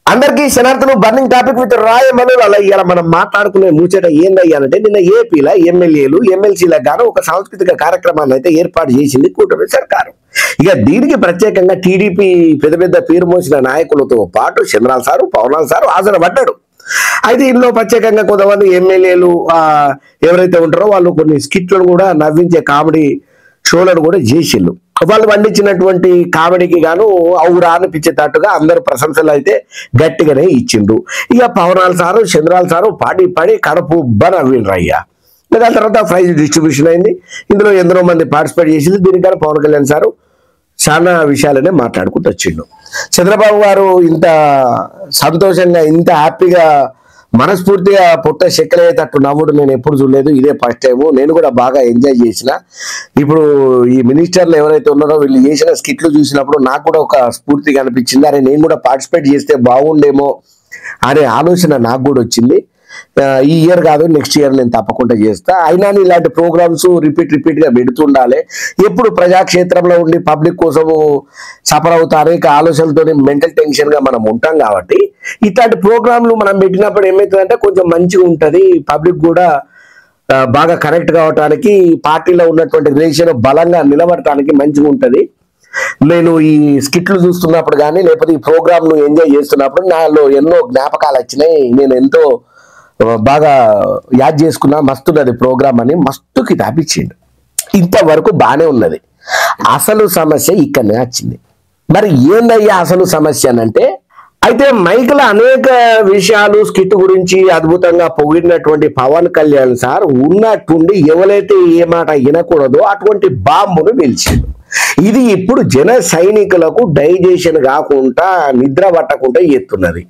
అందరికీ శనార్థులు burning topic with రాయమను. అలా ఇవాళ మనం మాట్లాడుకునే ముచ్చట ఏందయ్యానంటే, నిన్న ఏపీలో ఎమ్మెల్యేలు ఎమ్మెల్సీలకు గాను ఒక సాంస్కృతిక కార్యక్రమాన్ని అయితే ఏర్పాటు చేసింది కూటమి సర్కారు. ఇక దీనికి ప్రత్యేకంగా టీడీపీ పెద్ద పెద్ద పేరు మోసిన నాయకులతో పాటు చంద్రాల సారు, పవనాల సారు హాజరుపడ్డాడు. అయితే ఇందులో ప్రత్యేకంగా కొంతమంది ఎమ్మెల్యేలు ఎవరైతే ఉంటారో వాళ్ళు కొన్ని స్కిట్లను కూడా నవ్వించే కామెడీ షోలను కూడా చేసిళ్ళు. వాళ్ళు పండించినటువంటి కామెడీకి గాను ఔరా అనిపించేటట్టుగా అందరు ప్రశంసలు అయితే గట్టిగానే ఇచ్చిండ్రు. ఇక పవనాల సారు, చంద్రాల సారు పడి కడుపు నవ్విండ్రయ్యా. దాని తర్వాత ప్రైజ్ డిస్ట్రిబ్యూషన్ అయింది. ఇందులో ఎందరో మంది పార్టిసిపేట్ చేసింది. దీనికన్నా పవన్ కళ్యాణ్ సారు చాలా విషయాలనే మాట్లాడుకుంటూ వచ్చిండు. చంద్రబాబు గారు ఇంత సంతోషంగా, ఇంత హ్యాపీగా, మనస్ఫూర్తిగా పొట్ట చెక్కలయ్యేటట్టు నవ్వుడు నేను ఎప్పుడు చూడలేదు. ఇదే ఫస్ట్ టైము. నేను కూడా బాగా ఎంజాయ్ చేసిన. ఇప్పుడు ఈ మినిస్టర్లు ఎవరైతే ఉన్నారో వీళ్ళు చేసిన స్కిట్లు చూసినప్పుడు నాకు కూడా ఒక స్ఫూర్తిగా అనిపించింది. అరే నేను కూడా పార్టిసిపేట్ చేస్తే బాగుండేమో అనే ఆలోచన నాకు కూడా వచ్చింది. ఈ ఇయర్ కాదు, నెక్స్ట్ ఇయర్ నేను తప్పకుండా చేస్తా. అయినా ఇలాంటి ప్రోగ్రామ్స్ రిపీట్ గా పెడుతుండాలి. ఎప్పుడు ప్రజాక్షేత్రంలో ఉండి పబ్లిక్ కోసము సఫర్ అవుతా అనేక ఆలోచనలతో మెంటల్ టెన్షన్ గా మనం ఉంటాం కాబట్టి ఇట్లాంటి ప్రోగ్రాంలు మనం పెట్టినప్పుడు ఏమవుతుందంటే కొంచెం మంచిగా ఉంటది. పబ్లిక్ కూడా బాగా కనెక్ట్ కావటానికి, పార్టీలో ఉన్నటువంటి రిలేషన్ బలంగా నిలబడటానికి మంచిగా ఉంటది. నేను ఈ స్కిట్లు చూస్తున్నప్పుడు కానీ లేకపోతే ఈ ప్రోగ్రామ్ ను ఎంజాయ్ చేస్తున్నప్పుడు నాలో ఎన్నో జ్ఞాపకాలు వచ్చినాయి. నేను ఎంతో బాగా యాద్ చేసుకున్నా. మస్తున్నది ప్రోగ్రామ్ అని మస్తు కితాబ్ ఇచ్చిండు. ఇంతవరకు బాగానే ఉన్నది. అసలు సమస్య ఇక్కడనే వచ్చింది. మరి ఏందయ్యా అసలు సమస్య అంటే, అయితే మైకుల అనేక విషయాలు స్కిట్ గురించి అద్భుతంగా పొగిడినటువంటి పవన్ కళ్యాణ్ సార్ ఉన్నట్టుండి ఎవరైతే ఏ మాట వినకూడదో అటువంటి బాంబును పిలిచిండు. ఇది ఇప్పుడు జన సైనికులకు డైజెషన్ కాకుండా, నిద్ర పట్టకుండా ఎత్తున్నది.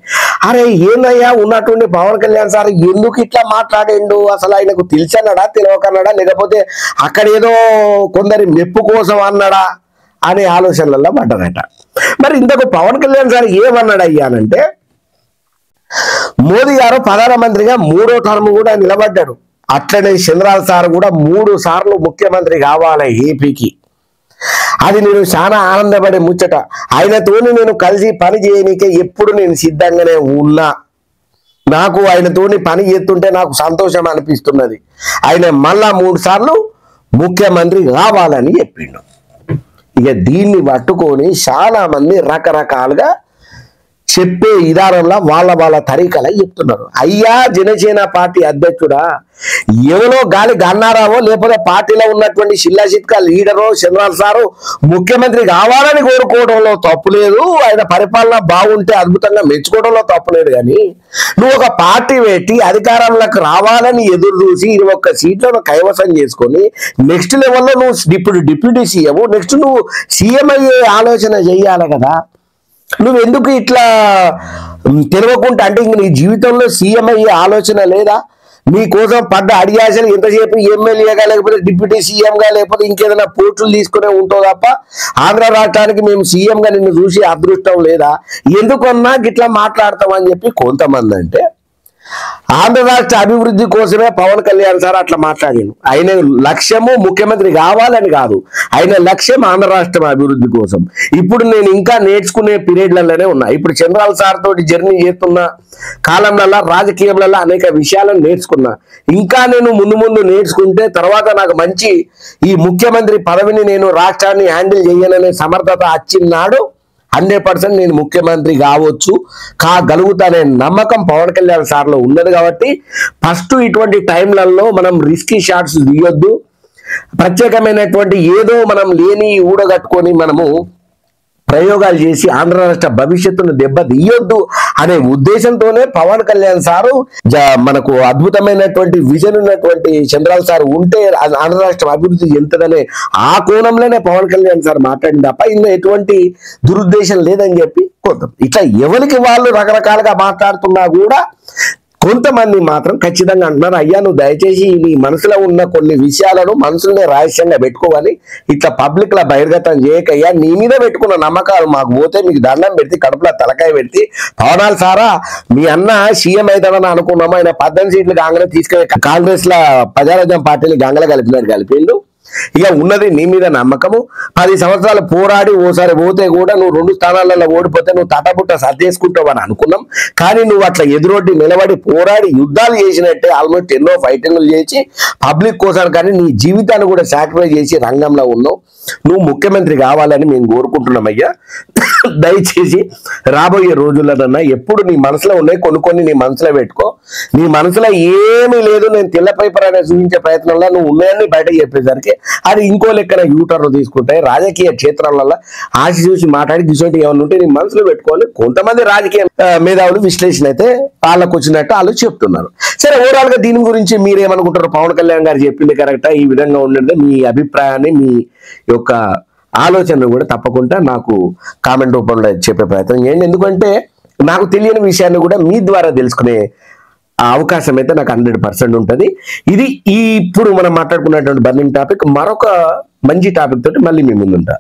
అరే ఏందయ్యా ఉన్నట్టుండి పవన్ కళ్యాణ్ సార్ ఎందుకు ఇట్లా మాట్లాడిండు? అసలు ఆయనకు తెలిసన్నాడా, తెలియకన్నాడా, లేకపోతే అక్కడేదో కొందరి మెప్పు కోసం అన్నాడా అనే ఆలోచనలలో పడ్డారట. మరి ఇంతకు పవన్ కళ్యాణ్ సార్ ఏమన్నాడు అయ్యానంటే, మోదీ గారు ప్రధానమంత్రిగా 3వ టర్మ్ కూడా నిలబడ్డాడు. అట్లనే చంద్రాల సార్ కూడా 3 సార్లు ముఖ్యమంత్రి కావాలి ఏపీకి. అది నేను చాలా ఆనందపడే ముచ్చట. ఆయనతోని నేను కలిసి పని చేయనికే ఎప్పుడు నేను సిద్ధంగానే ఉన్నా. నాకు ఆయనతోని పని చేస్తుంటే నాకు సంతోషం అనిపిస్తున్నది. ఆయన మళ్ళా 3 సార్లు ముఖ్యమంత్రి కావాలని చెప్పిండు. ఇక దీన్ని పట్టుకొని చాలా మంది రకరకాలుగా చెప్పే విధానంలో వాళ్ళ తరీకలా చెప్తున్నారు. అయ్యా జనసేన పార్టీ అధ్యక్షుడా, ఎవరో గాలి గన్నారావో లేకపోతే పార్టీలో ఉన్నటువంటి షిల్లా చిట్కా లీడరో చంద్రాల సారు ముఖ్యమంత్రి కావాలని కోరుకోవడంలో తప్పులేదు. ఆయన పరిపాలన బాగుంటే అద్భుతంగా మెచ్చుకోవడంలో తప్పులేదు. కానీ నువ్వు ఒక పార్టీ పెట్టి అధికారంలోకి రావాలని ఎదురు చూసి 21 సీట్లను కైవసం చేసుకొని నెక్స్ట్ లెవెల్లో నువ్వు ఇప్పుడు డిప్యూటీ సీఎం, నెక్స్ట్ నువ్వు సీఎం అయ్యే ఆలోచన చెయ్యాలి కదా. నువ్వెందుకు ఇట్లా తెలవకుండా, అంటే ఇంక నీ జీవితంలో సీఎం అయ్యే ఆలోచన లేదా? నీ కోసం పడ్డ అడియాసలు ఎంతసేపు ఎమ్మెల్యేగా లేకపోతే డిప్యూటీ సీఎంగా లేకపోతే ఇంకేదైనా పోస్టులు తీసుకునే ఉంటావు తప్ప ఆంధ్ర రాష్ట్రానికి మేము సీఎంగా నిన్ను చూసి అదృష్టం లేదా? ఎందుకన్నా గిట్లా మాట్లాడతామని చెప్పి కొంతమంది అంటే, ఆంధ్ర రాష్ట్ర అభివృద్ధి కోసమే పవన్ కళ్యాణ్ సార్ అట్లా మాట్లాడాను. ఆయన లక్ష్యము ముఖ్యమంత్రి కావాలని కాదు, ఆయన లక్ష్యం ఆంధ్ర రాష్ట్రం అభివృద్ధి కోసం. ఇప్పుడు నేను ఇంకా నేర్చుకునే పీరియడ్లలోనే ఉన్నా. ఇప్పుడు చంద్రాల సార్ తోటి జర్నీ చేస్తున్న కాలంలో రాజకీయంలో అనేక విషయాలను నేర్చుకున్నా. ఇంకా నేను ముందు నేర్చుకుంటే తర్వాత నాకు మంచి ఈ ముఖ్యమంత్రి పదవిని నేను రాష్ట్రాన్ని హ్యాండిల్ చేయననే సమర్థత వచ్చినాడు 100% నేను ముఖ్యమంత్రి కాగలుగుతానే నమ్మకం పవన్ కళ్యాణ్ సార్లో ఉన్నది. కాబట్టి ఫస్ట్ ఇటువంటి టైంలలో మనం రిస్కీ షాట్స్ తీయొద్దు. ప్రత్యేకమైనటువంటి ఏదో మనం లేని ఊడగట్టుకొని మనము ప్రయోగాలు చేసి ఆంధ్ర రాష్ట్ర భవిష్యత్తును దెబ్బతీయొద్దు అనే ఉద్దేశంతోనే పవన్ కళ్యాణ్ సారు మనకు అద్భుతమైనటువంటి విజన్ ఉన్నటువంటి చంద్రాల సార్ ఉంటే ఆంధ్ర రాష్ట్రం అభివృద్ధి చెందుతుందనే ఆ కోణంలోనే పవన్ కళ్యాణ్ సార్ మాట్లాడింది తప్ప ఇందులో ఎటువంటి దురుద్దేశం లేదని చెప్పి కొంత ఇట్లా ఎవరికి వాళ్ళు రకరకాలుగా మాట్లాడుతున్నా కూడా కొంతమంది మాత్రం ఖచ్చితంగా అంటున్నారు, అయ్యా నువ్వు దయచేసి నీ మనసులో ఉన్న కొన్ని విషయాలను మనసులోనే రహస్యంగా పెట్టుకోవాలి, ఇట్లా పబ్లిక్ లా బహిర్గతం చేయకయ్యా, నీ మీద పెట్టుకున్న నమ్మకాలు మాకు పోతే మీకు దండం పెడితే కడుపులో తలకాయ పెడితే పవనాలు సారా మీ అన్న సీఎం అవుతాడని అనుకున్నాము. ఆయన 18 సీట్లు గాంగలో తీసుకెళ్ళి కాంగ్రెస్ లా ప్రజారాజ్యం పార్టీని గంగలో కలిపినాడు, కలిపిండు. ఇక ఉన్నది నీ మీద నమ్మకము. 10 సంవత్సరాలు పోరాడి ఓసారి పోతే కూడా నువ్వు 2 స్థానాలలో ఓడిపోతే నువ్వు తటబుట్ట సర్దేసుకుంటావు అని అనుకున్నాం. కానీ నువ్వు అట్లా ఎదురొడ్డి నిలబడి పోరాడి యుద్ధాలు చేసినట్టే ఆల్మోస్ట్ ఎన్నో ఫైటింగ్లు చేసి పబ్లిక్ కోసం కానీ నీ జీవితాన్ని కూడా సాక్రిఫైస్ చేసి రంగంలో ఉన్నావు. నువ్వు ముఖ్యమంత్రి కావాలని మేము కోరుకుంటున్నామయ్యా. దయచేసి రాబోయే రోజుల్లోనన్నా ఎప్పుడు నీ మనసులో ఉన్నాయి కొన్ని నీ మనసులో పెట్టుకో. నీ మనసులో ఏమీ లేదు, నేను తెల్ల పేపర్ అనేది చూపించే ప్రయత్నంలో నువ్వు ఉన్నాయని బయట చెప్పేసరికి అది ఇంకో లెక్కన యూటర్న్ తీసుకుంటాయి. రాజకీయ క్షేత్రాలలో ఆశ చూసి మాట్లాడి గిసోటి ఏమన్నా ఉంటే నీ మనసులో పెట్టుకోవాలి. కొంతమంది రాజకీయ మేధావులు విశ్లేషణ అయితే వాళ్ళకు వచ్చినట్టు వాళ్ళు చెప్తున్నారు. సరే, ఓవరాల్ గా దీని గురించి మీరేమనుకుంటారు? పవన్ కళ్యాణ్ గారు చెప్పింది కరెక్టా? ఈ విధంగా ఉండేది మీ అభిప్రాయాన్ని, మీ యొక్క ఆలోచనను కూడా తప్పకుండా నాకు కామెంట్ రూపంలో చెప్పే ప్రయత్నం చేయండి. ఎందుకంటే నాకు తెలియని విషయాన్ని కూడా మీ ద్వారా తెలుసుకునే అవకాశం అయితే నాకు 100% ఉంటుంది. ఇది ఇప్పుడు మనం మాట్లాడుకున్నటువంటి బర్నింగ్ టాపిక్. మరొక మంచి టాపిక్ తోటి మళ్ళీ మీ ముందుంటా.